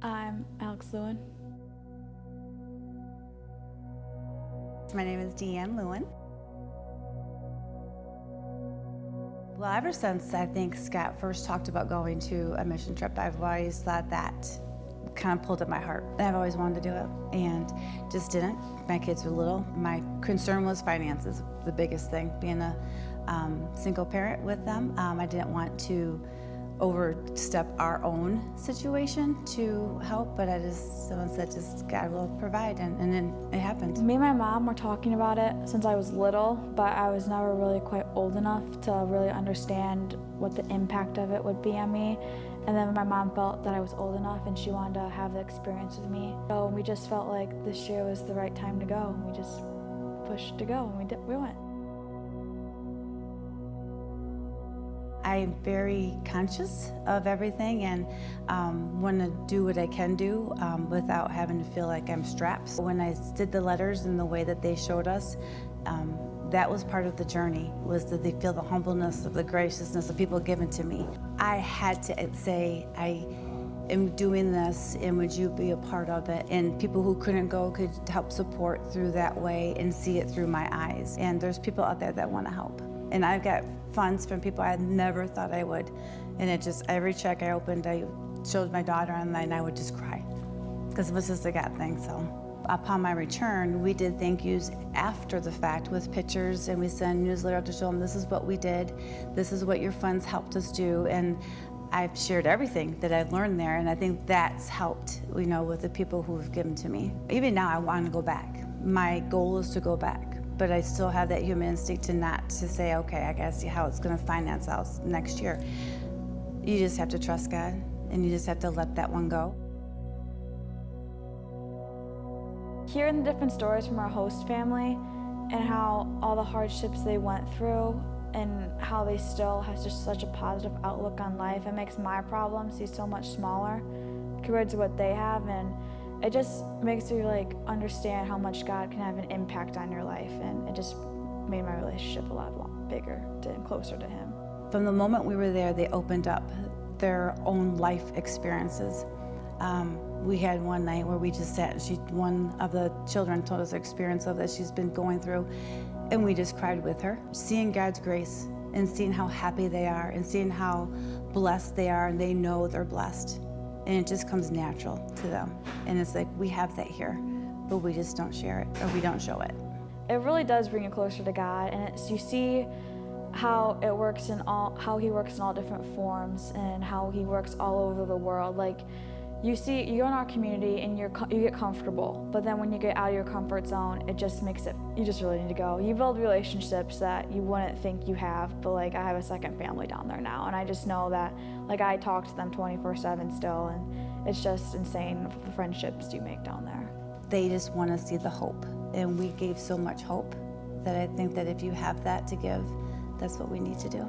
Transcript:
I'm Lewin. My name is DeAnne Lewin. Well, ever since I think Scott first talked about going to a mission trip, I've always thought that kind of pulled at my heart. I've always wanted to do it and just didn't. My kids were little. My concern was finances, the biggest thing, being a single parent with them. I didn't want to overstep our own situation to help, but someone said just God will provide, and then it happened. Me and my mom were talking about it since I was little, but I was never really quite old enough to really understand what the impact of it would be on me. And then my mom felt that I was old enough and she wanted to have the experience with me. So we just felt like this year was the right time to go. We just pushed to go and we went. I'm very conscious of everything and want to do what I can do without having to feel like I'm strapped. When I did the letters and the way that they showed us, that was part of the journey, was that they feel the humbleness of the graciousness of people given to me. I had to say, I am doing this and would you be a part of it? And people who couldn't go could help support through that way and see it through my eyes. And there's people out there that want to help. And I've got funds from people I never thought I would. And it just, every check I opened, I showed my daughter and then I would just cry. Because it was just a God thing, so. Upon my return, we did thank yous after the fact with pictures, and we sent newsletter to show them this is what we did, this is what your funds helped us do, and I've shared everything that I've learned there, and I think that's helped, with the people who have given to me. Even now, I want to go back. My goal is to go back, but I still have that human instinct to say, okay, I gotta see how it's gonna finance out next year. You just have to trust God, and you just have to let that one go. Hearing the different stories from our host family and how all the hardships they went through and how they still have just such a positive outlook on life, it makes my problems seem so much smaller compared to what they have, and it just makes me understand how much God can have an impact on your life, and it just made my relationship a lot bigger and closer to Him. From the moment we were there, they opened up their own life experiences. We had one night where we just sat, and one of the children told us the experience of that she's been going through, and we just cried with her. Seeing God's grace and seeing how happy they are and seeing how blessed they are, and they know they're blessed. And it just comes natural to them. And it's like, we have that here, but we just don't share it, or we don't show it. It really does bring you closer to God, and you see how it works how He works in all different forms and how He works all over the world. You see, you're in our community and you get comfortable, but then when you get out of your comfort zone, it just makes it, you just really need to go. You build relationships that you wouldn't think you have, but I have a second family down there now, and I just know that I talk to them 24/7 still, and it's just insane the friendships you make down there. They just want to see the hope, and we gave so much hope that I think that if you have that to give, that's what we need to do.